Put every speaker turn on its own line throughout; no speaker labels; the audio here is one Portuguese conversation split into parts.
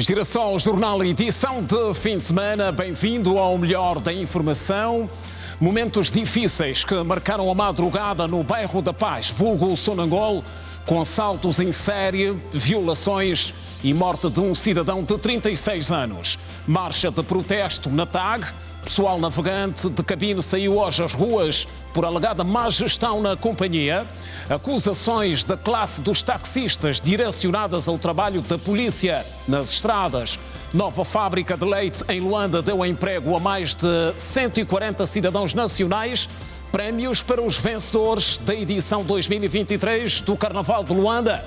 Girassol Jornal, edição de fim de semana. Bem-vindo ao melhor da informação. Momentos difíceis que marcaram a madrugada no bairro da Paz, vulgo Sonangol, com assaltos em série, violações e morte de um cidadão de 36 anos. Marcha de protesto na TAG. Pessoal navegante de cabine saiu hoje às ruas por alegada má gestão na companhia. Acusações da classe dos taxistas direcionadas ao trabalho da polícia nas estradas. Nova fábrica de leite em Luanda deu emprego a mais de 140 cidadãos nacionais. Prémios para os vencedores da edição 2023 do Carnaval de Luanda.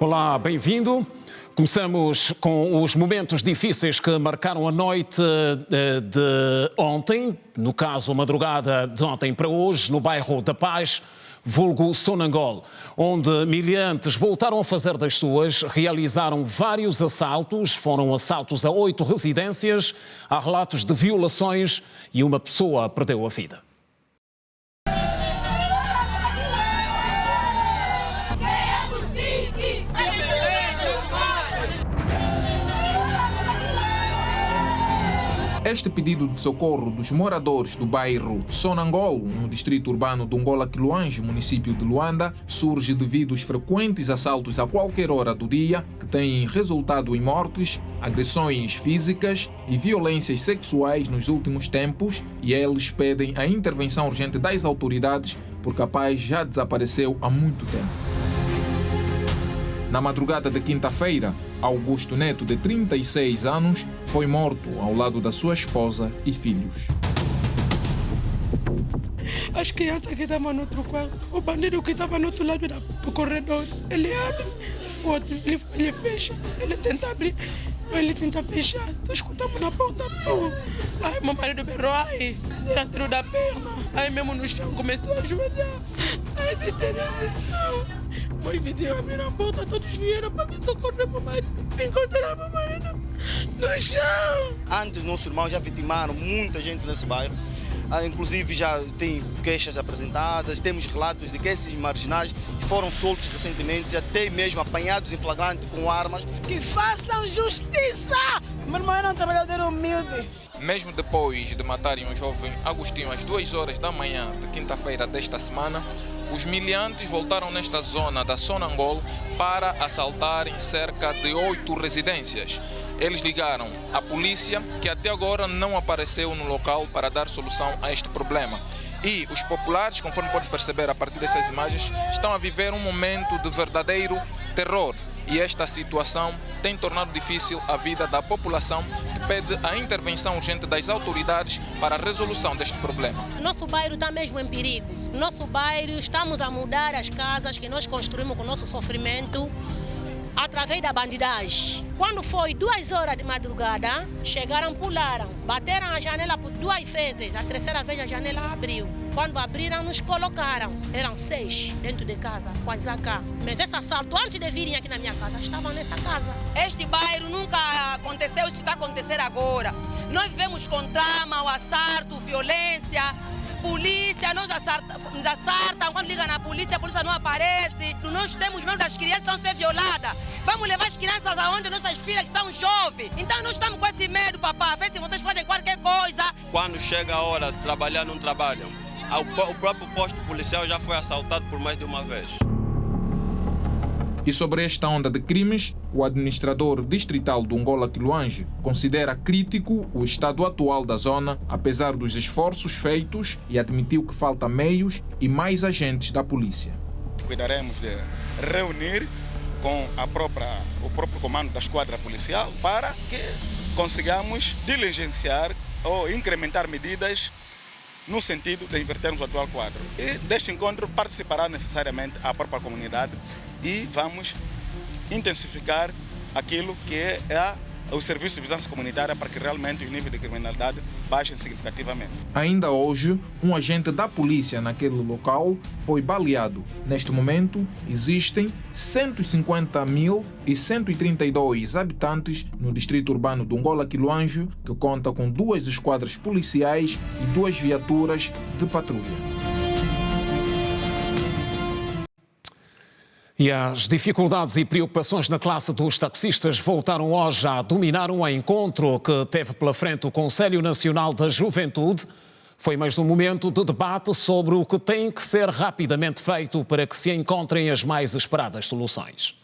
Olá, bem-vindo. Começamos com os momentos difíceis que marcaram a noite de ontem, no caso a madrugada de ontem para hoje, no bairro da Paz, vulgo Sonangol, onde miliantes voltaram a fazer das suas, realizaram vários assaltos, foram assaltos a 8 residências, há relatos de violações e uma pessoa perdeu a vida.
Este pedido de socorro dos moradores do bairro Sonangol, no distrito urbano de Angola-Quiloange, município de Luanda, surge devido aos frequentes assaltos a qualquer hora do dia que têm resultado em mortes, agressões físicas e violências sexuais nos últimos tempos, e eles pedem a intervenção urgente das autoridades porque a paz já desapareceu há muito tempo. Na madrugada de quinta-feira, Augusto Neto, de 36 anos, foi morto ao lado da sua esposa e filhos.
As crianças que estavam no outro quarto, o bandido que estava no outro lado do corredor, ele abre, o outro, ele fecha, ele tenta abrir, ele tenta fechar. Nós escutamos na porta, pum. Aí meu marido berrou, aí, dentro da perna, aí mesmo no chão começou a ajoelhar, aí desceram no chão. Mas vizinhos abriram a porta, todos vieram para me socorrer meu marido. Encontraram meu marido no chão.
Antes, nosso irmão já vitimaram muita gente nesse bairro. Inclusive já tem queixas apresentadas, temos relatos de que esses marginais foram soltos recentemente, até mesmo apanhados em flagrante com armas.
Que façam justiça! Meu irmão era um trabalhador humilde.
Mesmo depois de matarem um jovem Agostinho às 2 horas da manhã de quinta-feira desta semana, os miliantes voltaram nesta zona da Sonangol para assaltarem cerca de 8 residências. Eles ligaram à polícia, que até agora não apareceu no local para dar solução a este problema. E os populares, conforme pode perceber a partir dessas imagens, estão a viver um momento de verdadeiro terror. E esta situação tem tornado difícil a vida da população, que pede a intervenção urgente das autoridades para a resolução deste problema.
Nosso bairro está mesmo em perigo. Nosso bairro, estamos a mudar as casas que nós construímos com o nosso sofrimento através da bandidagem. Quando foi 2 horas de madrugada, chegaram, pularam, bateram a janela por 2 vezes. A terceira vez a janela abriu. Quando abriram, nos colocaram. Eram 6 dentro de casa, com as AK. Mas esse assalto, antes de virem aqui na minha casa, estavam nessa casa.
Este bairro nunca aconteceu, isso está acontecendo agora. Nós vivemos com trama, o assalto, violência, polícia, nos assaltam. Quando liga na polícia, a polícia não aparece. Nós temos medo das crianças que estão sendo violadas. Vamos levar as crianças aonde nossas filhas que são jovens. Então nós estamos com esse medo, papai. Vê se vocês fazem qualquer coisa.
Quando chega a hora de trabalhar, não trabalham. O próprio posto policial já foi assaltado por mais de uma vez.
E sobre esta onda de crimes, o administrador distrital do Angola-Quiloange considera crítico o estado atual da zona, apesar dos esforços feitos, e admitiu que falta meios e mais agentes da polícia.
Cuidaremos de reunir com o próprio comando da esquadra policial para que consigamos diligenciar ou incrementar medidas no sentido de invertermos o atual quadro. E deste encontro participará necessariamente a própria comunidade e vamos intensificar aquilo que é os serviços de vigilância comunitária para que realmente o nível de criminalidade baixe significativamente.
Ainda hoje, um agente da polícia naquele local foi baleado. Neste momento, existem 150.132 habitantes no distrito urbano de Angola-Quiloanjo, que conta com 2 esquadras policiais e 2 viaturas de patrulha.
E as dificuldades e preocupações na classe dos taxistas voltaram hoje a dominar um encontro que teve pela frente o Conselho Nacional da Juventude. Foi mais um momento de debate sobre o que tem que ser rapidamente feito para que se encontrem as mais esperadas soluções.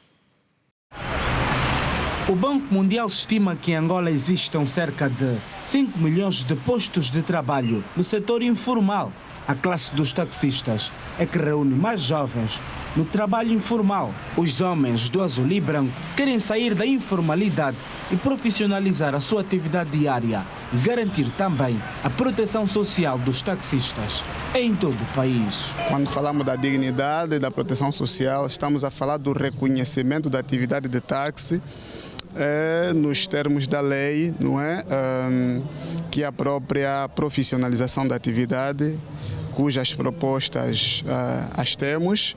O Banco Mundial estima que em Angola existam cerca de 5 milhões de postos de trabalho no setor informal. A classe dos taxistas é que reúne mais jovens no trabalho informal. Os homens do azul e branco querem sair da informalidade e profissionalizar a sua atividade diária e garantir também a proteção social dos taxistas em todo o país.
Quando falamos da dignidade e da proteção social, estamos a falar do reconhecimento da atividade de táxi nos termos da lei, não é? Que é a própria profissionalização da atividade, cujas propostas as temos,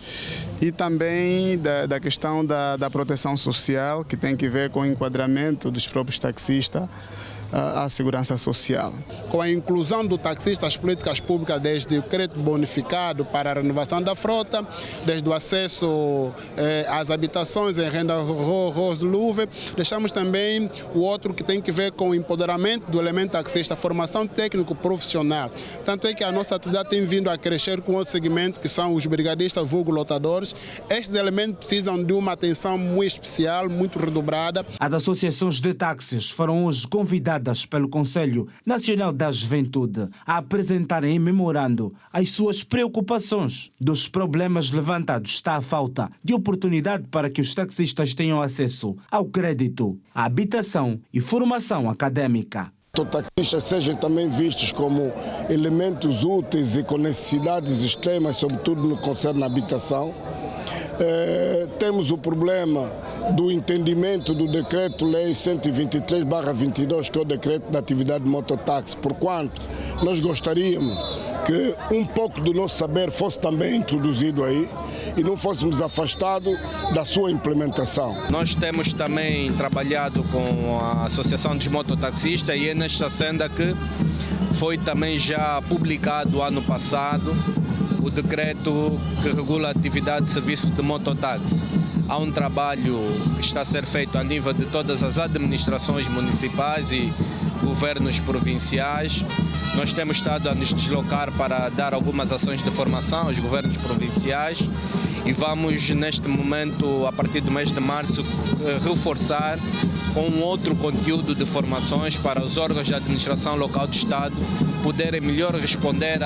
e também da questão da proteção social, que tem que ver com o enquadramento dos próprios taxistas à segurança social.
Com a inclusão do taxista às políticas públicas, desde o crédito bonificado para a renovação da frota, desde o acesso às habitações em renda ROSLUV, deixamos também o outro que tem que ver com o empoderamento do elemento taxista, formação técnico-profissional. Tanto é que a nossa atividade tem vindo a crescer com outro segmento, que são os brigadistas, vulgo lotadores. Estes elementos precisam de uma atenção muito especial, muito redobrada.
As associações de táxis foram hoje convidadas pelo Conselho Nacional da Juventude a apresentarem em memorando as suas preocupações. Dos problemas levantados está a falta de oportunidade para que os taxistas tenham acesso ao crédito, à habitação e formação acadêmica.
Os taxistas sejam também vistos como elementos úteis e com necessidades extremas, sobretudo no que concerne à habitação. Temos o problema do entendimento do Decreto-Lei 123/22, que é o decreto da atividade de mototáxi, porquanto nós gostaríamos que um pouco do nosso saber fosse também introduzido aí e não fôssemos afastados da sua implementação.
Nós temos também trabalhado com a Associação dos Mototaxistas e é nesta senda que foi também já publicado ano passado o decreto que regula a atividade de serviço de mototáxi. Há um trabalho que está a ser feito a nível de todas as administrações municipais e governos provinciais. Nós temos estado a nos deslocar para dar algumas ações de formação aos governos provinciais e vamos, neste momento, a partir do mês de março, reforçar com um outro conteúdo de formações para os órgãos de administração local do Estado poderem melhor responder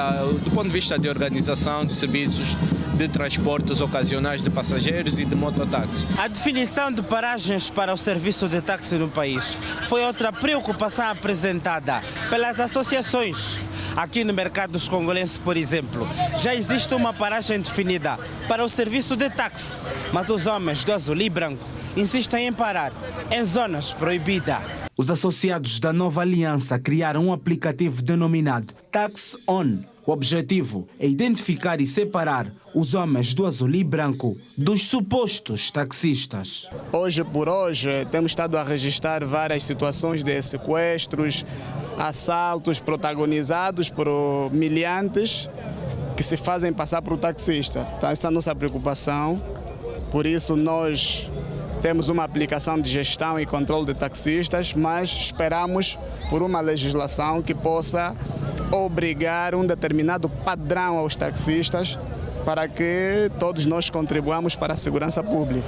do ponto de vista de organização de serviços de transportes ocasionais de passageiros e de mototáxi.
A definição de paragens para o serviço de táxi no país foi outra preocupação apresentada pelas associações. Aqui no mercado dos congolenses, por exemplo, já existe uma paragem definida para o serviço de táxi, mas os homens do azul e branco insistem em parar em zonas proibidas. Os associados da nova aliança criaram um aplicativo denominado Tax On. O objetivo é identificar e separar os homens do azul e branco dos supostos taxistas.
Hoje por hoje temos estado a registrar várias situações de sequestros, assaltos protagonizados por miliantes que se fazem passar por taxista. Então, essa é a nossa preocupação. Por isso nós temos uma aplicação de gestão e controle de taxistas, mas esperamos por uma legislação que possa obrigar um determinado padrão aos taxistas para que todos nós contribuamos para a segurança pública.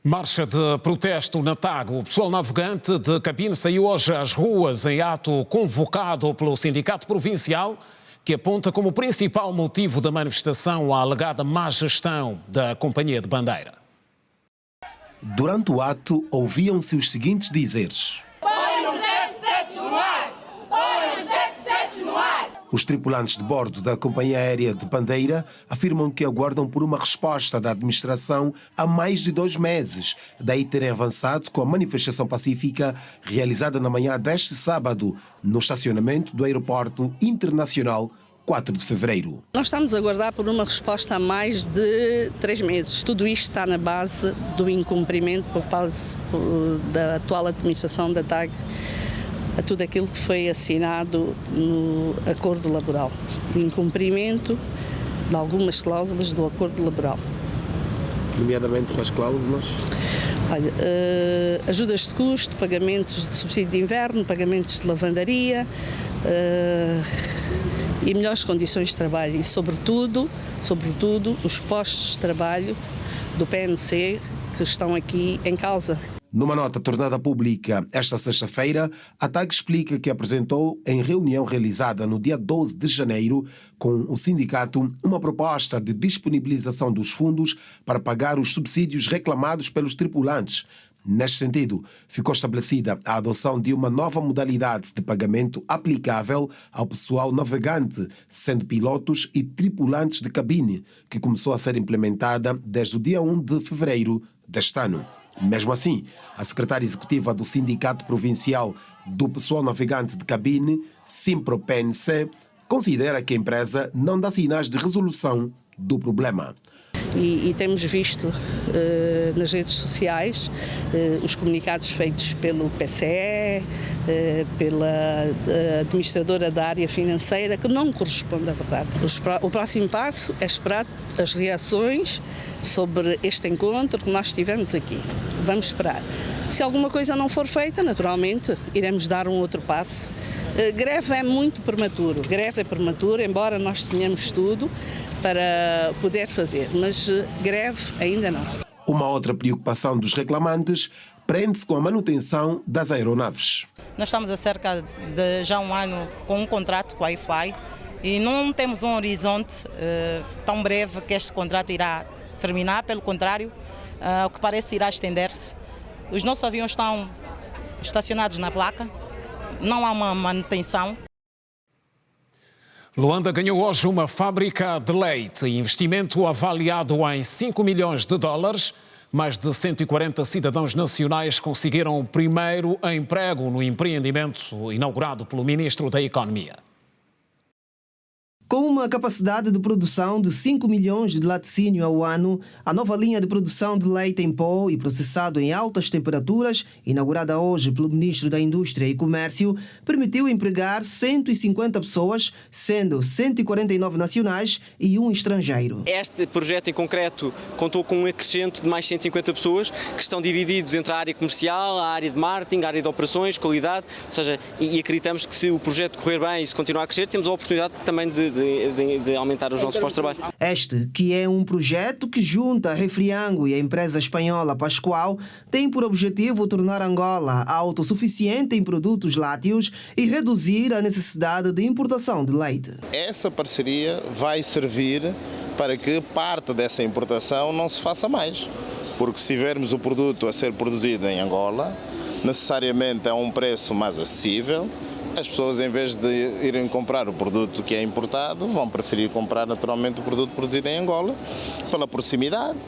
Marcha de protesto na Tago. O pessoal navegante de cabine saiu hoje às ruas em ato convocado pelo Sindicato Provincial, que aponta como principal motivo da manifestação a alegada má gestão da Companhia de Bandeira.
Durante o ato, ouviam-se os seguintes dizeres.
Põe o 77 no ar! Põe o 77 no ar!
Os tripulantes de bordo da companhia aérea de Bandeira afirmam que aguardam por uma resposta da administração há mais de 2 meses, daí terem avançado com a manifestação pacífica realizada na manhã deste sábado no estacionamento do Aeroporto Internacional 4 de fevereiro.
Nós estamos a aguardar por uma resposta há mais de 3 meses. Tudo isto está na base do incumprimento por parte da atual administração da TAG a tudo aquilo que foi assinado no acordo laboral. O incumprimento de algumas cláusulas do acordo laboral.
Nomeadamente com as cláusulas?
Olha, ajudas de custo, pagamentos de subsídio de inverno, pagamentos de lavandaria, e melhores condições de trabalho e, sobretudo, os postos de trabalho do PNC que estão aqui em causa.
Numa nota tornada pública esta sexta-feira, a TAG explica que apresentou, em reunião realizada no dia 12 de janeiro com o sindicato, uma proposta de disponibilização dos fundos para pagar os subsídios reclamados pelos tripulantes. Neste sentido, ficou estabelecida a adoção de uma nova modalidade de pagamento aplicável ao pessoal navegante, sendo pilotos e tripulantes de cabine, que começou a ser implementada desde o dia 1 de fevereiro deste ano. Mesmo assim, a secretária executiva do Sindicato Provincial do Pessoal Navegante de Cabine, Simpro-PNC, considera que a empresa não dá sinais de resolução do problema.
E temos visto nas redes sociais os comunicados feitos pelo PCE, pela administradora da área financeira, que não corresponde à verdade. O próximo passo é esperar as reações sobre este encontro que nós tivemos aqui. Vamos esperar. Se alguma coisa não for feita, naturalmente, iremos dar um outro passo. Greve é muito prematuro. Greve é prematuro, embora nós tenhamos tudo para poder fazer, mas greve ainda não.
Uma outra preocupação dos reclamantes prende-se com a manutenção das aeronaves.
Nós estamos há cerca de já um ano com um contrato com a iFly e não temos um horizonte tão breve que este contrato irá terminar, pelo contrário, o que parece irá estender-se. Os nossos aviões estão estacionados na placa, não há uma manutenção.
Luanda ganhou hoje uma fábrica de leite, investimento avaliado em $5 milhões. Mais de 140 cidadãos nacionais conseguiram o primeiro emprego no empreendimento inaugurado pelo Ministro da Economia.
Com uma capacidade de produção de 5 milhões de laticínio ao ano, a nova linha de produção de leite em pó e processado em altas temperaturas, inaugurada hoje pelo Ministro da Indústria e Comércio, permitiu empregar 150 pessoas, sendo 149 nacionais e um estrangeiro.
Este projeto em concreto contou com um acrescento de mais 150 pessoas que estão divididos entre a área comercial, a área de marketing, a área de operações, qualidade, ou seja, e acreditamos que se o projeto correr bem e se continuar a crescer, temos a oportunidade também de aumentar os nossos postos de trabalho.
Este, que é um projeto que junta a Refriango e a empresa espanhola Pascoal, tem por objetivo tornar Angola autossuficiente em produtos lácteos e reduzir a necessidade de importação de leite.
Essa parceria vai servir para que parte dessa importação não se faça mais, porque se tivermos o produto a ser produzido em Angola, necessariamente é um preço mais acessível. As pessoas, em vez de irem comprar o produto que é importado, vão preferir comprar naturalmente o produto produzido em Angola, pela proximidade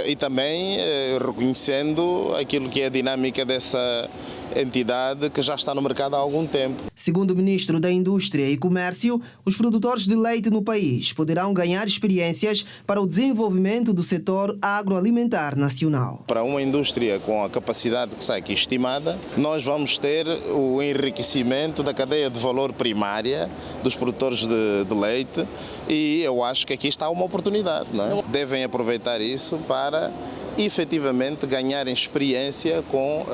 e também reconhecendo aquilo que é a dinâmica dessa entidade que já está no mercado há algum tempo.
Segundo o Ministro da Indústria e Comércio, os produtores de leite no país poderão ganhar experiências para o desenvolvimento do setor agroalimentar nacional.
Para uma indústria com a capacidade que está aqui estimada, nós vamos ter o enriquecimento da cadeia de valor primária dos produtores de leite e eu acho que aqui está uma oportunidade, não é? Devem aproveitar isso para efetivamente ganharem experiência com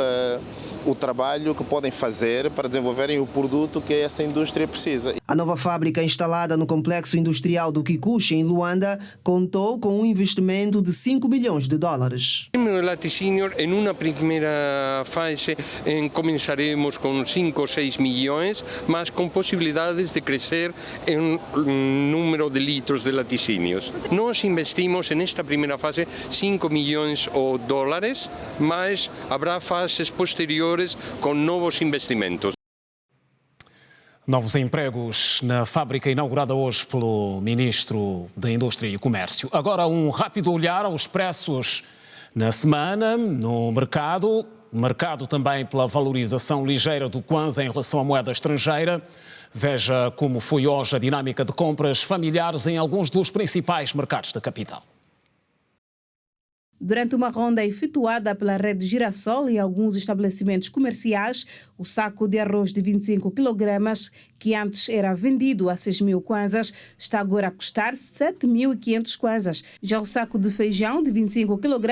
o trabalho que podem fazer para desenvolverem o produto que essa indústria precisa.
A nova fábrica instalada no complexo industrial do Kikuchi, em Luanda, contou com um investimento de $5 milhões.
No laticínio, em uma primeira fase, começaremos com 5 ou 6 milhões, mas com possibilidades de crescer em número de litros de laticínios. Nós investimos nesta primeira fase $5 milhões, mas haverá fases posteriores com novos investimentos.
Novos empregos na fábrica inaugurada hoje pelo Ministro da Indústria e Comércio. Agora um rápido olhar aos preços na semana no mercado. Marcado também pela valorização ligeira do kwanza em relação à moeda estrangeira. Veja como foi hoje a dinâmica de compras familiares em alguns dos principais mercados da capital.
Durante uma ronda efetuada pela rede Girassol e alguns estabelecimentos comerciais, o saco de arroz de 25 kg, que antes era vendido a 6.000 kwanzas, está agora a custar 7.500 kwanzas. Já o saco de feijão de 25 kg,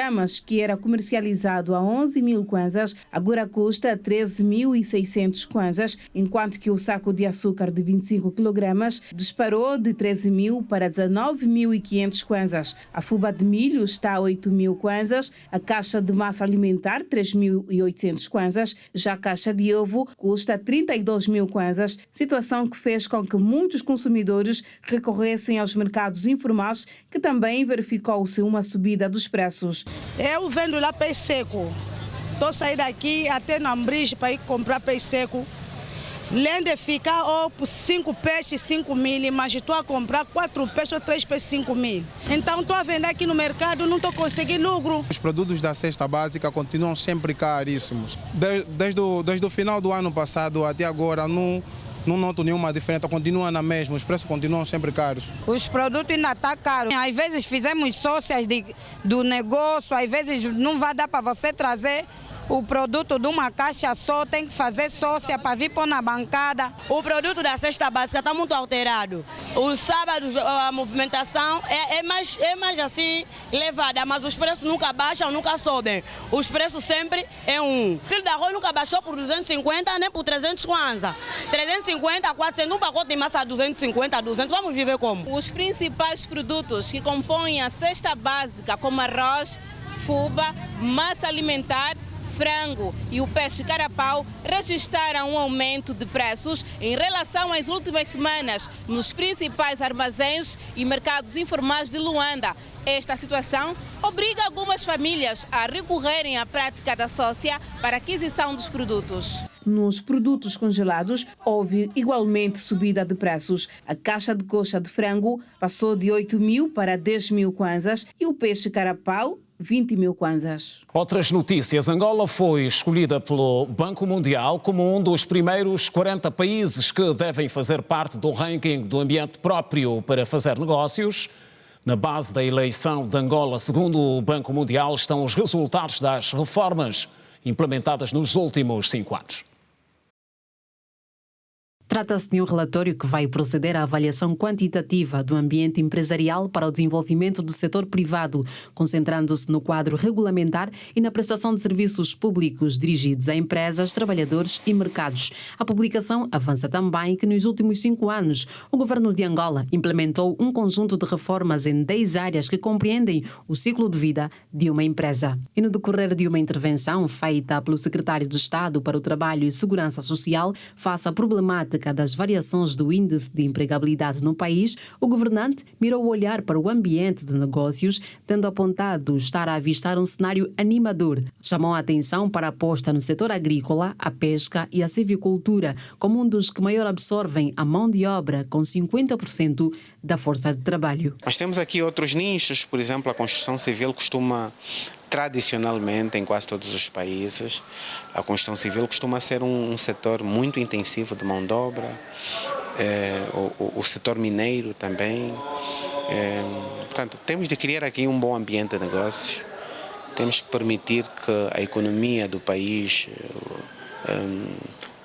que era comercializado a 11.000 kwanzas, agora custa 13.600 kwanzas, enquanto que o saco de açúcar de 25 kg disparou de 13.000 para 19.500 kwanzas. A fuba de milho está a 8.000 kwanzas, a caixa de massa alimentar 3.800 kwanzas, já a caixa de ovo custa 32.000 kwanzas, situação que fez com que muitos consumidores recorressem aos mercados informais, que também verificou-se uma subida dos preços.
Eu vendo lá peixe seco, estou saindo daqui até na Ambris para ir comprar peixe seco. Além de ficar por 5 peixes, 5.000, mas estou a comprar 4 peixes ou 3 peixes, 5.000. Então estou a vender aqui no mercado, não estou conseguindo lucro.
Os produtos da cesta básica continuam sempre caríssimos. Desde o final do ano passado até agora, não noto nenhuma diferença, continua na mesma, os preços continuam sempre caros.
Os produtos ainda estão caros. Às vezes fizemos sócias do negócio, às vezes não vai dar para você trazer o produto de uma caixa só, tem que fazer sócia para vir pôr na bancada.
O produto da cesta básica está muito alterado. Os sábados a movimentação é mais assim elevada, mas os preços nunca baixam, nunca sobem. Os preços sempre é um. O quilo de arroz nunca baixou por 250 nem por 300 kwanza. 350, 400, um pacote de massa 250, 200, vamos viver como?
Os principais produtos que compõem a cesta básica, como arroz, fuba, massa alimentar, frango e o peixe carapau, registraram um aumento de preços em relação às últimas semanas nos principais armazéns e mercados informais de Luanda. Esta situação obriga algumas famílias a recorrerem à prática da sócia para a aquisição dos produtos.
Nos produtos congelados, houve igualmente subida de preços. A caixa de coxa de frango passou de 8.000 para 10.000 kwanzas e o peixe carapau 20.000 kwanzas.
Outras notícias. Angola foi escolhida pelo Banco Mundial como um dos primeiros 40 países que devem fazer parte do ranking do ambiente próprio para fazer negócios. Na base da eleição de Angola, segundo o Banco Mundial, estão os resultados das reformas implementadas nos últimos 5 anos.
Trata-se de um relatório que vai proceder à avaliação quantitativa do ambiente empresarial para o desenvolvimento do setor privado, concentrando-se no quadro regulamentar e na prestação de serviços públicos dirigidos a empresas, trabalhadores e mercados. A publicação avança também que nos últimos 5 anos o governo de Angola implementou um conjunto de reformas em 10 áreas que compreendem o ciclo de vida de uma empresa. E no decorrer de uma intervenção feita pelo secretário de Estado para o Trabalho e Segurança Social face à problemática das variações do índice de empregabilidade no país, o governante mirou o olhar para o ambiente de negócios, tendo apontado estar a avistar um cenário animador. Chamou a atenção para a aposta no setor agrícola, a pesca e a silvicultura, como um dos que maior absorvem a mão de obra, com 50% da força de trabalho.
Mas temos aqui outros nichos, por exemplo, a construção civil costuma tradicionalmente, em quase todos os países, a construção civil costuma ser um setor muito intensivo de mão de obra, o setor mineiro também. Portanto, temos de criar aqui um bom ambiente de negócios, temos que permitir que a economia do país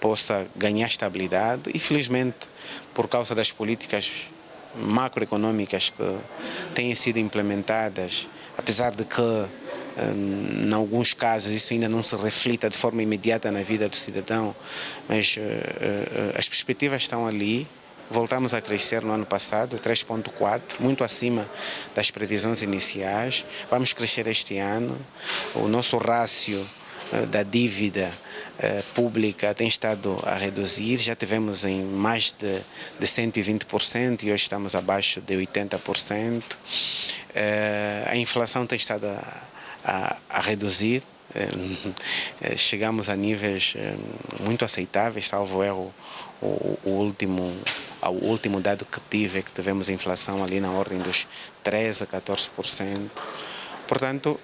possa ganhar estabilidade e, felizmente, por causa das políticas macroeconômicas que têm sido implementadas, apesar de que em alguns casos isso ainda não se reflita de forma imediata na vida do cidadão, mas as perspectivas estão ali. Voltamos a crescer no ano passado, 3,4%, muito acima das previsões iniciais. Vamos crescer este ano. O nosso rácio da dívida pública tem estado a reduzir, já tivemos em mais de 120% e hoje estamos abaixo de 80%. A inflação tem estado a reduzir, chegamos a níveis muito aceitáveis, salvo erro. O último dado que tive é que tivemos inflação ali na ordem dos 13% a 14%. Portanto,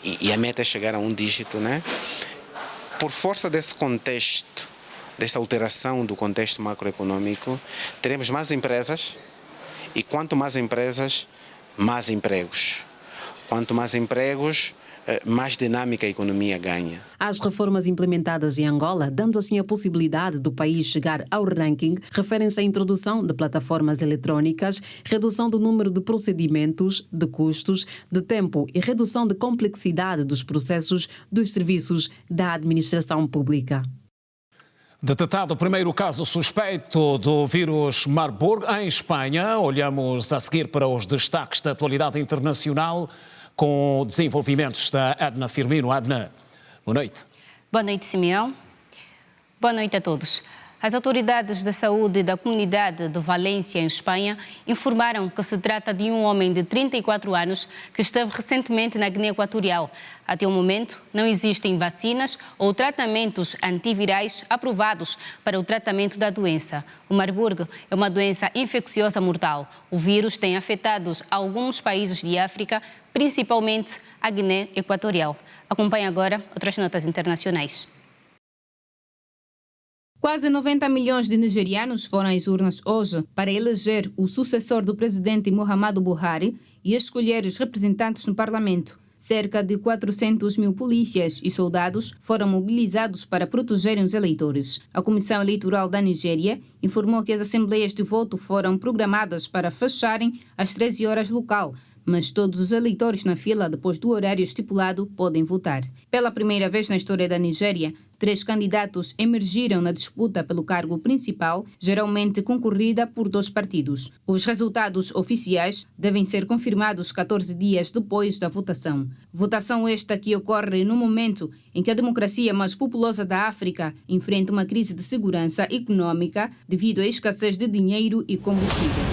e a meta é chegar a um dígito, né? Por força desse contexto, desta alteração do contexto macroeconômico, teremos mais empresas e quanto mais empresas, mais empregos. Quanto mais empregos, mais dinâmica a economia ganha.
As reformas implementadas em Angola, dando assim a possibilidade do país chegar ao ranking, referem-se à introdução de plataformas eletrónicas, redução do número de procedimentos, de custos, de tempo e redução de complexidade dos processos dos serviços da administração pública.
Detectado o primeiro caso suspeito do vírus Marburg em Espanha, olhamos a seguir para os destaques da atualidade internacional com desenvolvimentos da Edna Firmino. Edna, boa noite.
Boa noite, Simeão. Boa noite a todos. As autoridades de saúde da comunidade de Valência, em Espanha, informaram que se trata de um homem de 34 anos que esteve recentemente na Guiné Equatorial. Até o momento, não existem vacinas ou tratamentos antivirais aprovados para o tratamento da doença. O Marburg é uma doença infecciosa mortal. O vírus tem afetado alguns países de África, principalmente a Guiné Equatorial. Acompanhe agora outras notas internacionais.
Quase 90 milhões de nigerianos foram às urnas hoje para eleger o sucessor do presidente Muhammadu Buhari e escolher os representantes no parlamento. Cerca de 400 mil polícias e soldados foram mobilizados para protegerem os eleitores. A Comissão Eleitoral da Nigéria informou que as assembleias de voto foram programadas para fecharem às 13 horas local, mas todos os eleitores na fila depois do horário estipulado podem votar. Pela primeira vez na história da Nigéria, 3 candidatos emergiram na disputa pelo cargo principal, geralmente concorrida por 2 partidos. Os resultados oficiais devem ser confirmados 14 dias depois da votação. Votação esta que ocorre no momento em que a democracia mais populosa da África enfrenta uma crise de segurança econômica devido à escassez de dinheiro e combustível.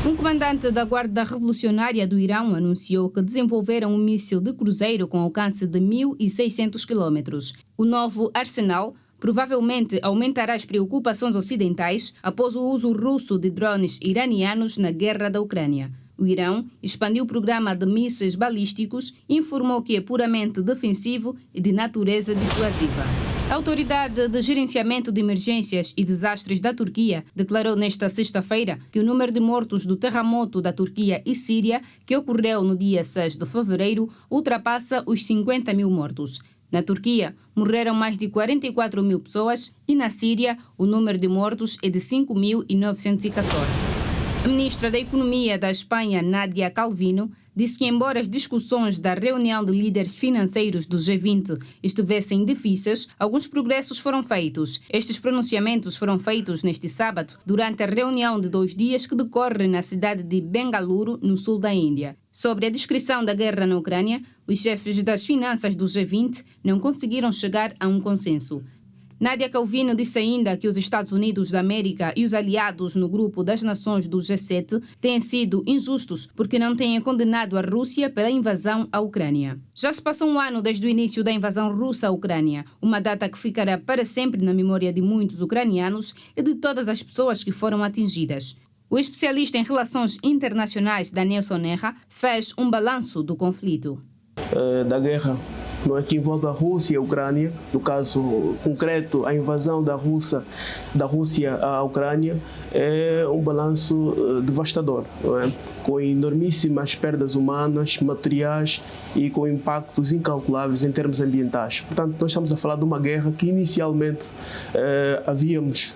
Um comandante da Guarda Revolucionária do Irão anunciou que desenvolveram um míssil de cruzeiro com alcance de 1.600 quilômetros. O novo arsenal provavelmente aumentará as preocupações ocidentais após o uso russo de drones iranianos na guerra da Ucrânia. O Irão expandiu o programa de mísseis balísticos e informou que é puramente defensivo e de natureza dissuasiva. A Autoridade de Gerenciamento de Emergências e Desastres da Turquia declarou nesta sexta-feira que o número de mortos do terremoto da Turquia e Síria, que ocorreu no dia 6 de fevereiro, ultrapassa os 50 mil mortos. Na Turquia, morreram mais de 44 mil pessoas e na Síria, o número de mortos é de 5.914. A ministra da Economia da Espanha, Nadia Calvino, disse que, embora as discussões da reunião de líderes financeiros do G20 estivessem difíceis, alguns progressos foram feitos. Estes pronunciamentos foram feitos neste sábado, durante a reunião de 2 dias que decorre na cidade de Bengaluru, no sul da Índia. Sobre a descrição da guerra na Ucrânia, os chefes das finanças do G20 não conseguiram chegar a um consenso. Nadia Calvino disse ainda que os Estados Unidos da América e os aliados no grupo das nações do G7 têm sido injustos porque não têm condenado a Rússia pela invasão à Ucrânia. Já se passou um ano desde o início da invasão russa à Ucrânia, uma data que ficará para sempre na memória de muitos ucranianos e de todas as pessoas que foram atingidas. O especialista em relações internacionais Daniel Sonerra fez um balanço do conflito.
Da guerra, não é, que envolve a Rússia e a Ucrânia, no caso concreto, a invasão da Rússia à Ucrânia, é um balanço devastador, não é? Com enormíssimas perdas humanas, materiais e com impactos incalculáveis em termos ambientais. Portanto, nós estamos a falar de uma guerra que inicialmente havíamos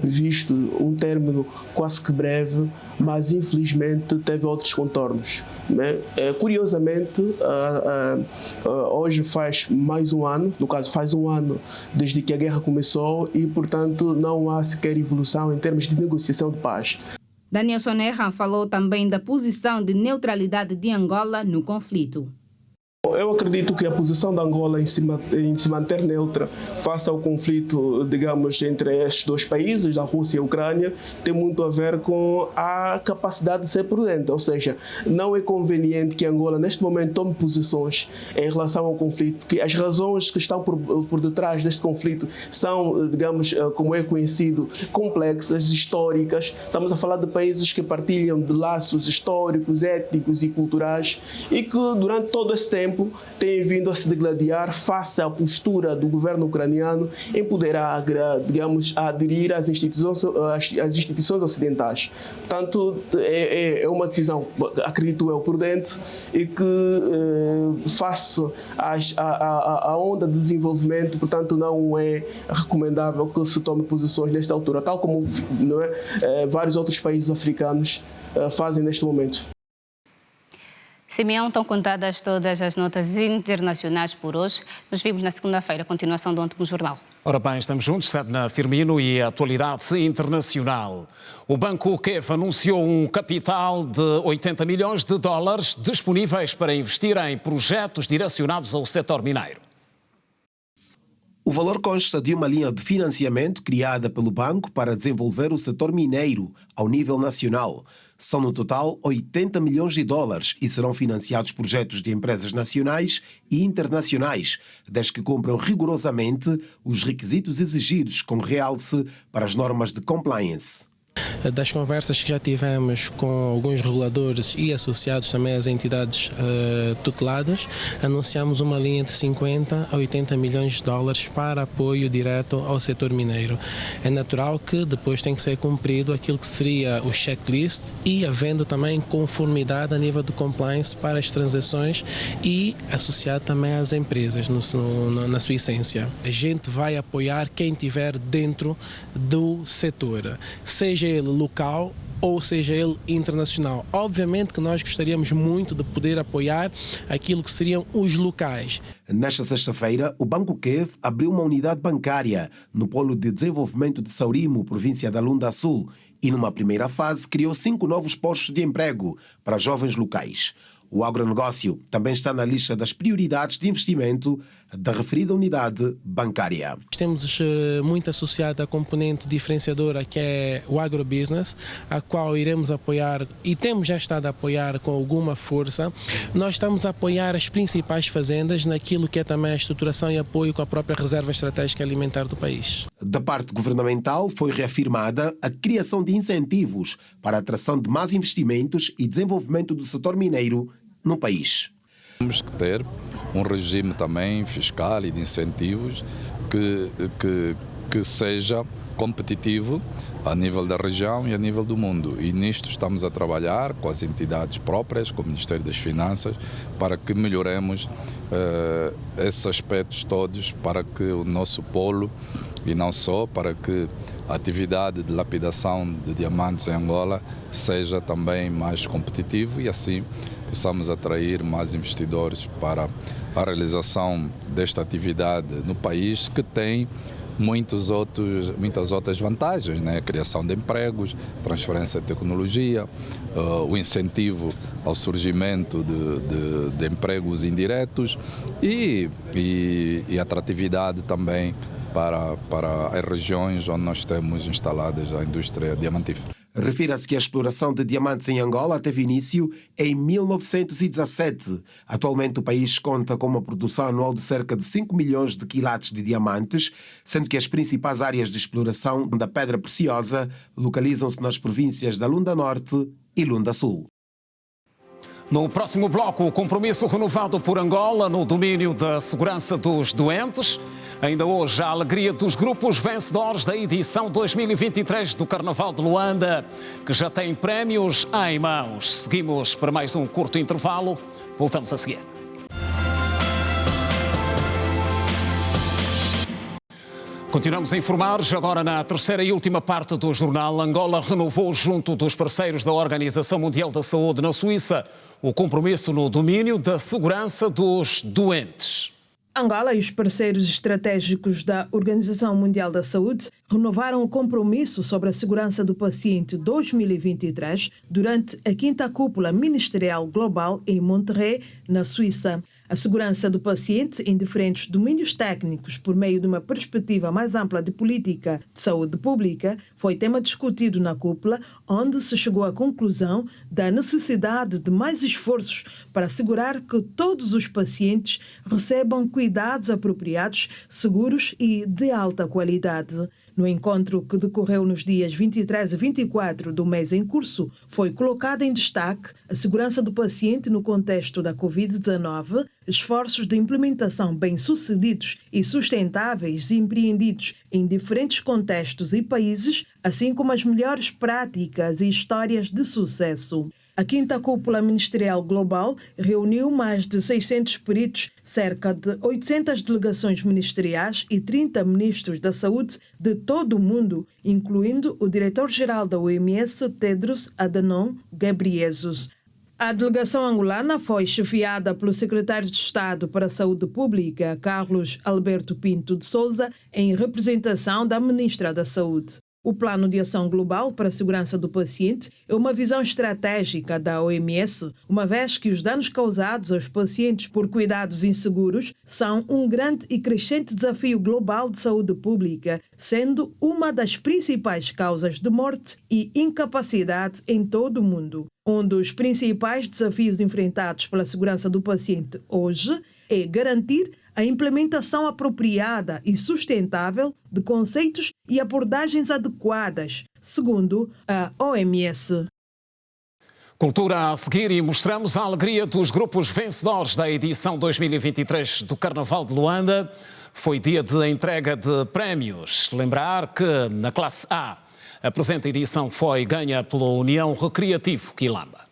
previsto um término quase que breve, mas infelizmente teve outros contornos. Curiosamente, hoje faz mais um ano, no caso faz um ano desde que a guerra começou e, portanto, não há sequer evolução em termos de negociação de paz.
Daniel Sonerra falou também da posição de neutralidade de Angola no conflito.
Bom, eu acredito que a posição da Angola em se manter neutra face ao conflito, digamos, entre estes dois países, da Rússia e a Ucrânia, tem muito a ver com a capacidade de ser prudente. Ou seja, não é conveniente que a Angola, neste momento, tome posições em relação ao conflito, porque as razões que estão por detrás deste conflito são, digamos, como é conhecido, complexas, históricas. Estamos a falar de países que partilham de laços históricos, étnicos e culturais e que durante todo esse tempo têm vindo a se degladiar face à postura do governo ucraniano em poder, digamos, aderir às instituições ocidentais. Portanto, é uma decisão, acredito eu, prudente e que face à onda de desenvolvimento, portanto, não é recomendável que se tome posições nesta altura, tal como vários outros países africanos fazem neste momento.
Simeão, estão contadas todas as notas internacionais por hoje. Nos vemos na segunda-feira, continuação do último jornal.
Ora bem, estamos juntos, Sedna Firmino e a atualidade internacional. O Banco QEF anunciou um capital de 80 milhões de dólares disponíveis para investir em projetos direcionados ao setor mineiro.
O valor consta de uma linha de financiamento criada pelo banco para desenvolver o setor mineiro ao nível nacional. São no total 80 milhões de dólares e serão financiados projetos de empresas nacionais e internacionais, desde que cumpram rigorosamente os requisitos exigidos com realce para as normas de compliance.
Das conversas que já tivemos com alguns reguladores e associados também às entidades tuteladas, anunciamos uma linha de 50 a 80 milhões de dólares para apoio direto ao setor mineiro. É natural que depois tem que ser cumprido aquilo que seria o checklist e havendo também conformidade a nível de compliance para as transações e associado também às empresas na sua essência. A gente vai apoiar quem estiver dentro do setor, seja ele local ou seja ele internacional. Obviamente que nós gostaríamos muito de poder apoiar aquilo que seriam os locais.
Nesta sexta-feira, o Banco QEF abriu uma unidade bancária no Polo de Desenvolvimento de Saurimo, província da Lunda Sul, e numa primeira fase criou 5 novos postos de emprego para jovens locais. O agronegócio também está na lista das prioridades de investimento da referida unidade bancária.
Temos muito associado à componente diferenciadora que é o agrobusiness, a qual iremos apoiar e temos já estado a apoiar com alguma força. Nós estamos a apoiar as principais fazendas naquilo que é também a estruturação e apoio com a própria reserva estratégica alimentar do país.
Da parte governamental foi reafirmada a criação de incentivos para a atração de mais investimentos e desenvolvimento do setor mineiro no país.
Temos que ter um regime também fiscal e de incentivos que seja competitivo a nível da região e a nível do mundo. E nisto estamos a trabalhar com as entidades próprias, com o Ministério das Finanças, para que melhoremos esses aspectos todos, para que o nosso polo, e não só, para que a atividade de lapidação de diamantes em Angola seja também mais competitiva e assim possamos atrair mais investidores para a realização desta atividade no país, que tem muitas outras vantagens, né? A criação de empregos, transferência de tecnologia, o incentivo ao surgimento de empregos indiretos e atratividade também para as regiões onde nós temos instaladas a indústria diamantífera.
Refira-se que a exploração de diamantes em Angola teve início em 1917. Atualmente o país conta com uma produção anual de cerca de 5 milhões de quilates de diamantes, sendo que as principais áreas de exploração da pedra preciosa localizam-se nas províncias da Lunda Norte e Lunda Sul.
No próximo bloco, o compromisso renovado por Angola no domínio da segurança dos doentes. Ainda hoje, a alegria dos grupos vencedores da edição 2023 do Carnaval de Luanda, que já tem prémios em mãos. Seguimos para mais um curto intervalo. Voltamos a seguir. Continuamos a informar, já agora na terceira e última parte do jornal. Angola renovou junto dos parceiros da Organização Mundial da Saúde na Suíça o compromisso no domínio da segurança dos doentes.
Angola e os parceiros estratégicos da Organização Mundial da Saúde renovaram o compromisso sobre a segurança do paciente 2023 durante a 5ª Cúpula Ministerial Global em Monterrey, na Suíça. A segurança do paciente em diferentes domínios técnicos por meio de uma perspectiva mais ampla de política de saúde pública foi tema discutido na cúpula, onde se chegou à conclusão da necessidade de mais esforços para assegurar que todos os pacientes recebam cuidados apropriados, seguros e de alta qualidade. No encontro que decorreu nos dias 23 e 24 do mês em curso, foi colocada em destaque a segurança do paciente no contexto da Covid-19, esforços de implementação bem-sucedidos e sustentáveis empreendidos em diferentes contextos e países, assim como as melhores práticas e histórias de sucesso. A 5ª Cúpula Ministerial Global reuniu mais de 600 peritos, cerca de 800 delegações ministeriais e 30 ministros da saúde de todo o mundo, incluindo o diretor-geral da OMS, Tedros Adhanom Ghebreyesus. A delegação angolana foi chefiada pelo secretário de Estado para a Saúde Pública, Carlos Alberto Pinto de Sousa, em representação da ministra da Saúde. O Plano de Ação Global para a Segurança do Paciente é uma visão estratégica da OMS, uma vez que os danos causados aos pacientes por cuidados inseguros são um grande e crescente desafio global de saúde pública, sendo uma das principais causas de morte e incapacidade em todo o mundo. Um dos principais desafios enfrentados pela segurança do paciente hoje é garantir a implementação apropriada e sustentável de conceitos e abordagens adequadas, segundo a OMS.
Cultura a seguir e mostramos a alegria dos grupos vencedores da edição 2023 do Carnaval de Luanda. Foi dia de entrega de prémios. Lembrar que na classe A a presente edição foi ganha pela União Recreativo Quilamba.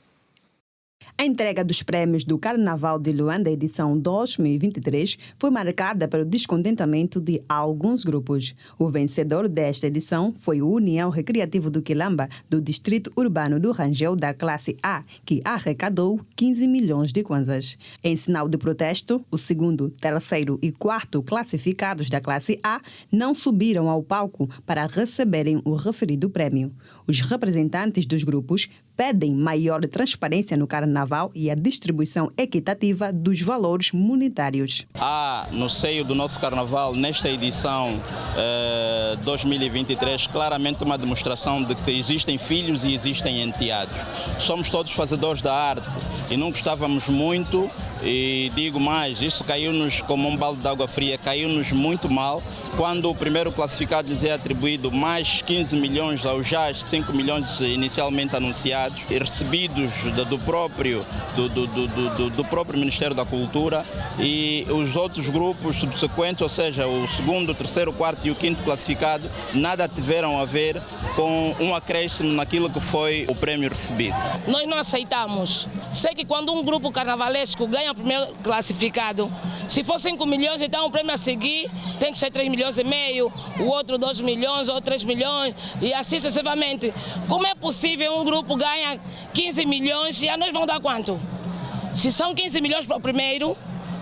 A entrega dos prémios do Carnaval de Luanda, edição 2023, foi marcada pelo descontentamento de alguns grupos. O vencedor desta edição foi o União Recreativo do Quilamba, do Distrito Urbano do Rangel, da classe A, que arrecadou 15 milhões de kwanzas. Em sinal de protesto, o segundo, terceiro e quarto classificados da classe A não subiram ao palco para receberem o referido prémio. Os representantes dos grupos pedem maior transparência no Carnaval e a distribuição equitativa dos valores monetários.
Há, no seio do nosso Carnaval, nesta edição 2023, claramente uma demonstração de que existem filhos e existem enteados. Somos todos fazedores da arte e não gostávamos muito, e digo mais, isso caiu-nos como um balde de água fria, caiu-nos muito mal, quando o primeiro classificado lhes é atribuído mais 15 milhões aos já 5 milhões inicialmente anunciados, e recebidos do próprio Ministério da Cultura, e os outros grupos subsequentes, ou seja, o segundo, o terceiro, o quarto e o quinto classificado, nada tiveram a ver com um acréscimo naquilo que foi o prémio recebido.
Nós não aceitamos. Sei que quando um grupo carnavalesco ganha o primeiro classificado, se for 5 milhões, então o prêmio a seguir tem que ser 3 milhões e meio, o outro 2 milhões ou 3 milhões e assim sucessivamente. Como é possível um grupo ganhar 15 milhões e a nós vão dar quanto? Se são 15 milhões para o primeiro,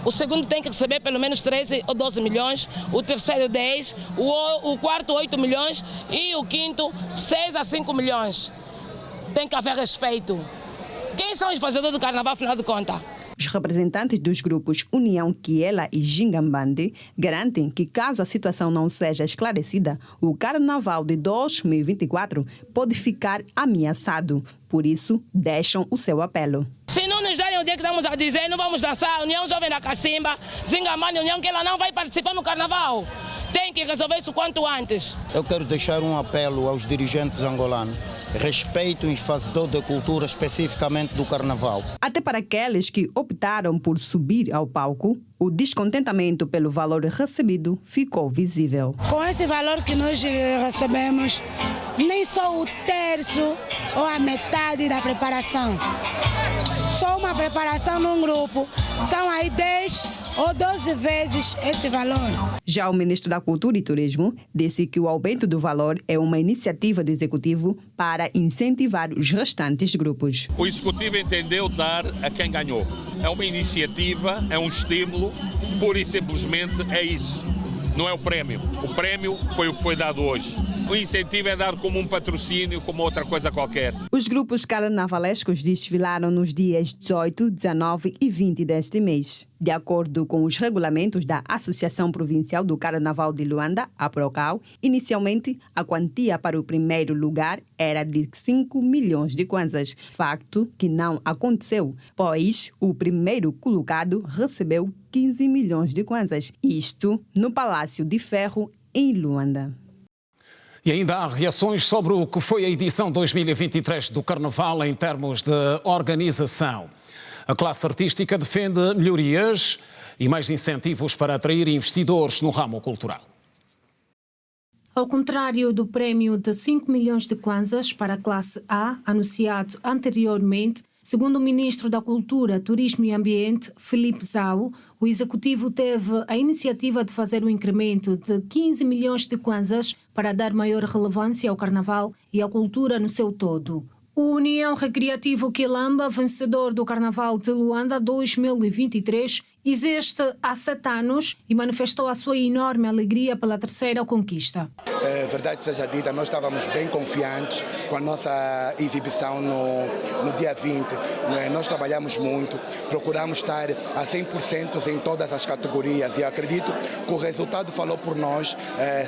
o segundo tem que receber pelo menos 13 ou 12 milhões, o terceiro 10, o quarto 8 milhões e o quinto 6 a 5 milhões. Tem que haver respeito. Quem são os fazedores do carnaval, afinal de contas?
Os representantes dos grupos União Kiela e Gingambande garantem que, caso a situação não seja esclarecida, o Carnaval de 2024 pode ficar ameaçado. Por isso, deixam o seu apelo.
Se não nos darem o dia que estamos a dizer, não vamos dançar, a União Jovem da Cacimba, Gingambande, União Kiela não vai participar no Carnaval. Tem que resolver isso quanto antes.
Eu quero deixar um apelo aos dirigentes angolanos. Respeitem os fazedores da cultura, especificamente do Carnaval.
Até para aqueles que optaram por subir ao palco, o descontentamento pelo valor recebido ficou visível.
Com esse valor que nós recebemos, nem só o terço ou a metade da preparação. Só uma preparação num grupo, são aí 10 ou 12 vezes esse valor.
Já o ministro da Cultura e Turismo disse que o aumento do valor é uma iniciativa do Executivo para incentivar os restantes grupos.
O Executivo entendeu dar a quem ganhou. É uma iniciativa, é um estímulo, pura e simplesmente é isso. Não é o prémio. O prémio foi o que foi dado hoje. O incentivo é dado como um patrocínio, como outra coisa qualquer.
Os grupos carnavalescos desfilaram nos dias 18, 19 e 20 deste mês. De acordo com os regulamentos da Associação Provincial do Carnaval de Luanda, a Procal, inicialmente a quantia para o primeiro lugar era de 5 milhões de kwanzas, facto que não aconteceu, pois o primeiro colocado recebeu 15 milhões de kwanzas, isto no Palácio de Ferro, em Luanda.
E ainda há reações sobre o que foi a edição 2023 do Carnaval em termos de organização. A classe artística defende melhorias e mais incentivos para atrair investidores no ramo cultural.
Ao contrário do prémio de 5 milhões de kwanzas para a classe A, anunciado anteriormente, segundo o ministro da Cultura, Turismo e Ambiente, Filipe Zau, o executivo teve a iniciativa de fazer um incremento de 15 milhões de kwanzas para dar maior relevância ao carnaval e à cultura no seu todo. O União Recreativo Quilamba, vencedor do Carnaval de Luanda 2023, existe há 7 anos e manifestou a sua enorme alegria pela terceira conquista.
Verdade seja dita, nós estávamos bem confiantes com a nossa exibição no dia 20. Nós trabalhamos muito, procuramos estar a 100% em todas as categorias e acredito que o resultado falou por nós.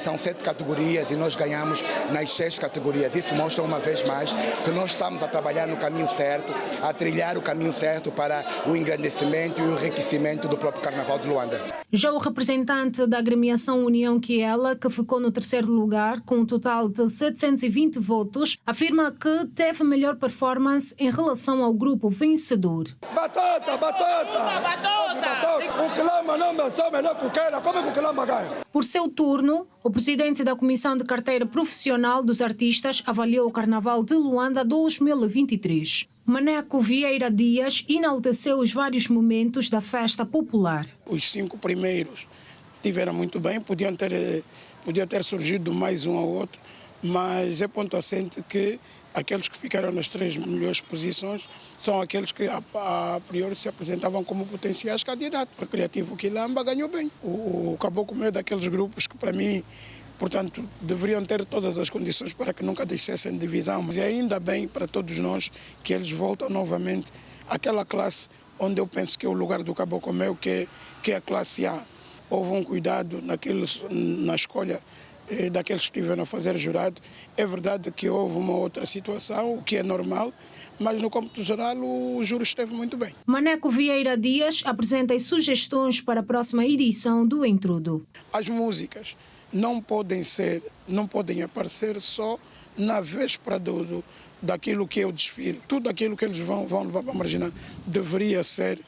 São 7 categorias e nós ganhamos nas 6 categorias. Isso mostra uma vez mais que nós estamos a trabalhar no caminho certo, a trilhar o caminho certo para o engrandecimento e o enriquecimento do próprio Carnaval de Luanda.
Já o representante da agremiação União Quiela, que ficou no terceiro lugar com um total de 720 votos, afirma que teve melhor performance em relação ao grupo vencedor.
Batata! O Quilamba não venceu melhor que o Queira. Como é que o Quilamba ganha?
Por seu turno, o presidente da Comissão de Carteira Profissional dos Artistas avaliou o Carnaval de Luanda 2023. Maneco Vieira Dias enalteceu os vários momentos da festa popular.
Os 5 primeiros tiveram muito bem, podia ter surgido mais um ou outro, mas é ponto assente que aqueles que ficaram nas 3 melhores posições são aqueles que a priori se apresentavam como potenciais candidatos. O Recreativo Quilamba ganhou bem. O Caboclo Meu é daqueles grupos que, para mim, portanto, deveriam ter todas as condições para que nunca deixassem divisão. Mas é ainda bem para todos nós que eles voltam novamente àquela classe onde eu penso que é o lugar do Caboclo Meu, que é a classe A. Houve um cuidado na escolha daqueles que estiveram a fazer jurado. É verdade que houve uma outra situação, o que é normal, mas no cômputo geral o júri esteve muito bem.
Maneco Vieira Dias apresenta as sugestões para a próxima edição do Intrudo.
As músicas não podem aparecer só na véspera daquilo que é o desfile. Tudo aquilo que eles vão levar para a marginal deveria ser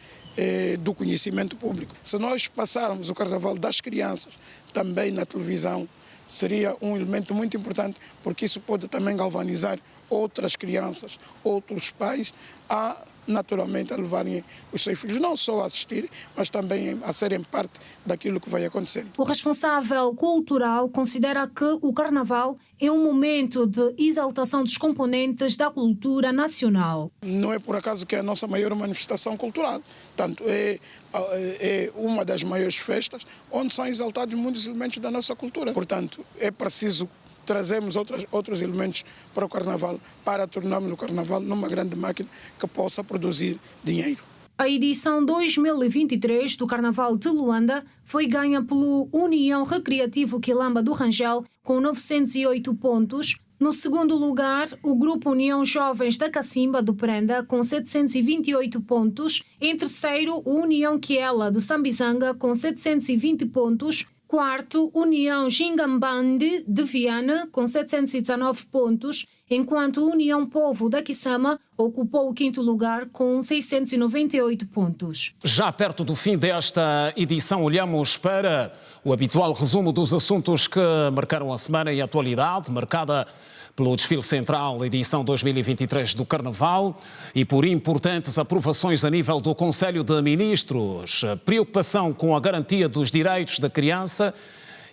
do conhecimento público. Se nós passarmos o Carnaval das crianças também na televisão, seria um elemento muito importante, porque isso pode também galvanizar outras crianças, outros pais a naturalmente a levarem os seus filhos, não só a assistir, mas também a serem parte daquilo que vai acontecendo.
O responsável cultural considera que o Carnaval é um momento de exaltação dos componentes da cultura nacional.
Não é por acaso que é a nossa maior manifestação cultural. Tanto é uma das maiores festas onde são exaltados muitos elementos da nossa cultura. Portanto, é preciso trazemos outros elementos para o Carnaval, para tornarmos o Carnaval numa grande máquina que possa produzir dinheiro.
A edição 2023 do Carnaval de Luanda foi ganha pelo União Recreativo Quilamba do Rangel com 908 pontos. No segundo lugar, o Grupo União Jovens da Cacimba do Prenda com 728 pontos. Em terceiro, o União Quiela do Sambizanga com 720 pontos. Quarto, União Gingambande de Viana, com 719 pontos, enquanto a União Povo da Kisama ocupou o 5º lugar com 698 pontos.
Já perto do fim desta edição, olhamos para o habitual resumo dos assuntos que marcaram a semana e a atualidade, marcada pelo desfile central, edição 2023 do Carnaval, e por importantes aprovações a nível do Conselho de Ministros, preocupação com a garantia dos direitos da criança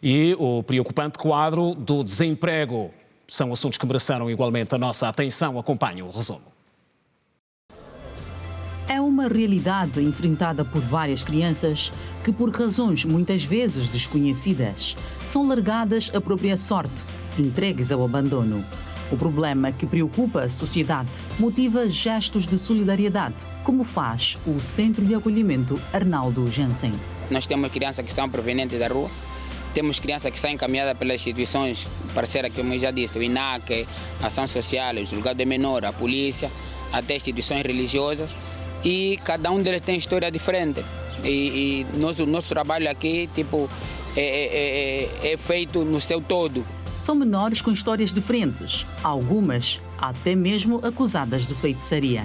e o preocupante quadro do desemprego. São assuntos que mereceram igualmente a nossa atenção. Acompanhe o resumo.
É uma realidade enfrentada por várias crianças que, por razões muitas vezes desconhecidas, são largadas à própria sorte, entregues ao abandono. O problema que preocupa a sociedade motiva gestos de solidariedade, como faz o Centro de Acolhimento Arnaldo Jansen.
Nós temos crianças que são provenientes da rua, temos crianças que são encaminhadas pelas instituições parceiras, como eu já disse, o INAC, a Ação Social, o Julgado de Menor, a Polícia, até instituições religiosas, e cada um deles tem história diferente. E nosso trabalho aqui é feito no seu todo.
São menores com histórias diferentes, algumas até mesmo acusadas de feitiçaria.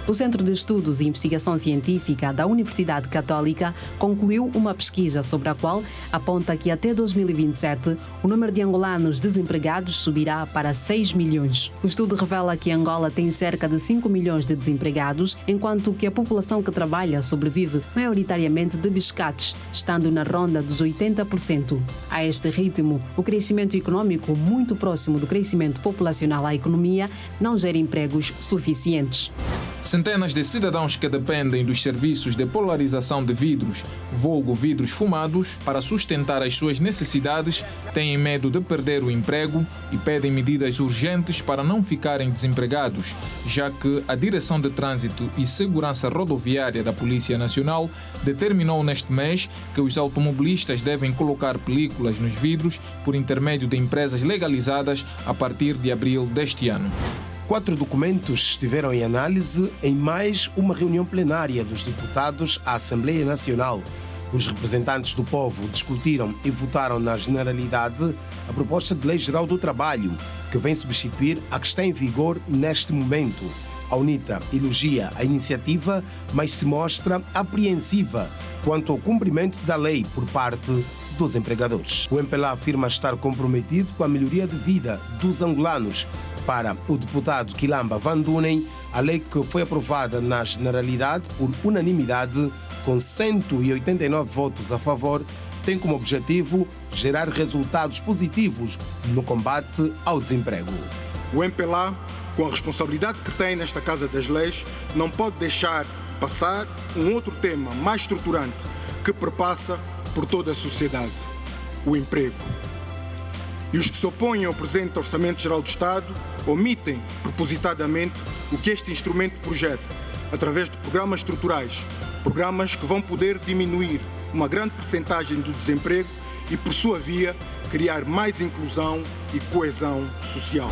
O Centro de Estudos e Investigação Científica da Universidade Católica concluiu uma pesquisa sobre a qual aponta que até 2027 o número de angolanos desempregados subirá para 6 milhões. O estudo revela que Angola tem cerca de 5 milhões de desempregados, enquanto que a população que trabalha sobrevive maioritariamente de biscates, estando na ronda dos 80%. A este ritmo, o crescimento econômico, muito próximo do crescimento populacional à economia, não gera empregos suficientes.
Centenas de cidadãos que dependem dos serviços de polarização de vidros, vulgo vidros fumados, para sustentar as suas necessidades, têm medo de perder o emprego e pedem medidas urgentes para não ficarem desempregados, já que a Direção de Trânsito e Segurança Rodoviária da Polícia Nacional determinou neste mês que os automobilistas devem colocar películas nos vidros por intermédio de empresas legalizadas a partir de abril deste ano.
4 documentos estiveram em análise em mais uma reunião plenária dos deputados à Assembleia Nacional. Os representantes do povo discutiram e votaram na generalidade a proposta de Lei Geral do Trabalho, que vem substituir a que está em vigor neste momento. A UNITA elogia a iniciativa, mas se mostra apreensiva quanto ao cumprimento da lei por parte dos empregadores. O MPLA afirma estar comprometido com a melhoria de vida dos angolanos. Para o deputado Quilamba Van Dunen, a lei que foi aprovada na generalidade por unanimidade, com 189 votos a favor, tem como objetivo gerar resultados positivos no combate ao desemprego.
O MPLA, com a responsabilidade que tem nesta Casa das Leis, não pode deixar passar um outro tema mais estruturante que perpassa por toda a sociedade: o emprego. E os que se opõem ao presente Orçamento Geral do Estado omitem propositadamente o que este instrumento projeta, através de programas estruturais, programas que vão poder diminuir uma grande percentagem do desemprego e, por sua via, criar mais inclusão e coesão social.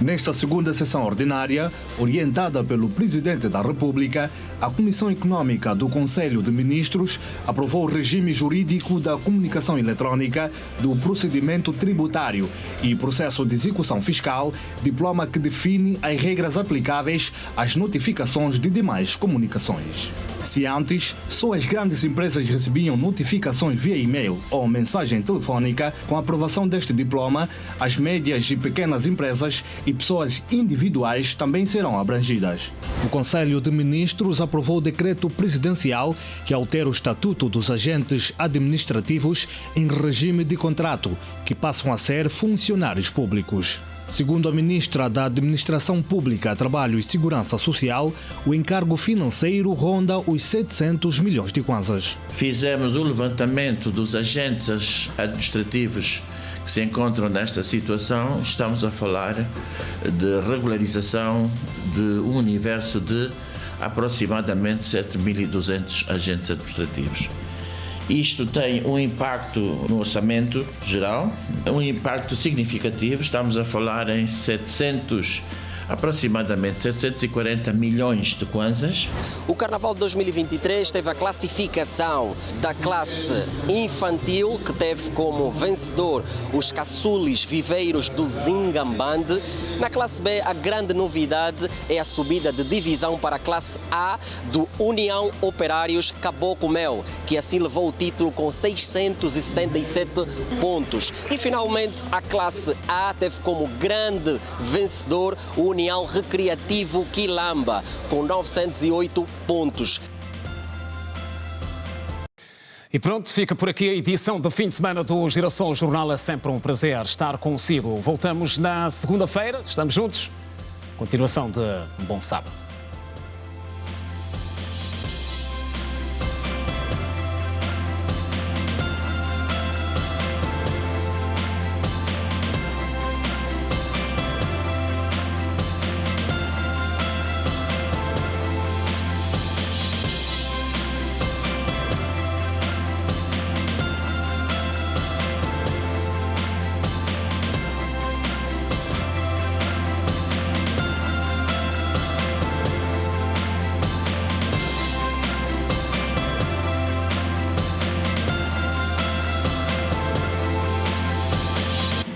Nesta segunda sessão ordinária, orientada pelo Presidente da República, a Comissão Econômica do Conselho de Ministros aprovou o regime jurídico da comunicação eletrónica, do procedimento tributário e processo de execução fiscal, diploma que define as regras aplicáveis às notificações de demais comunicações. Se antes só as grandes empresas recebiam notificações via e-mail ou mensagem telefônica, com a aprovação deste diploma, as médias e pequenas empresas e pessoas individuais também serão abrangidas. O Conselho de Ministros aprovou o decreto presidencial que altera o estatuto dos agentes administrativos em regime de contrato, que passam a ser funcionários públicos. Segundo a ministra da Administração Pública, Trabalho e Segurança Social, o encargo financeiro ronda os 700 milhões de kwanzas.
Fizemos o levantamento dos agentes administrativos que se encontram nesta situação. Estamos a falar de regularização de um universo de aproximadamente 7.200 agentes administrativos. Isto tem um impacto no orçamento geral, um impacto significativo. Estamos a falar em aproximadamente 740 milhões de kwanzas.
O Carnaval de 2023 teve a classificação da classe infantil, que teve como vencedor os caçules viveiros do Zingambande. Na classe B, a grande novidade é a subida de divisão para a classe A do União Operários Caboclo Mel, que assim levou o título com 677 pontos. E finalmente a classe A teve como grande vencedor o União Recreativo Quilamba, com 908 pontos.
E pronto, fica por aqui a edição do fim de semana do Girassol Jornal. É sempre um prazer estar consigo. Voltamos na segunda-feira, estamos juntos. Continuação de um bom sábado.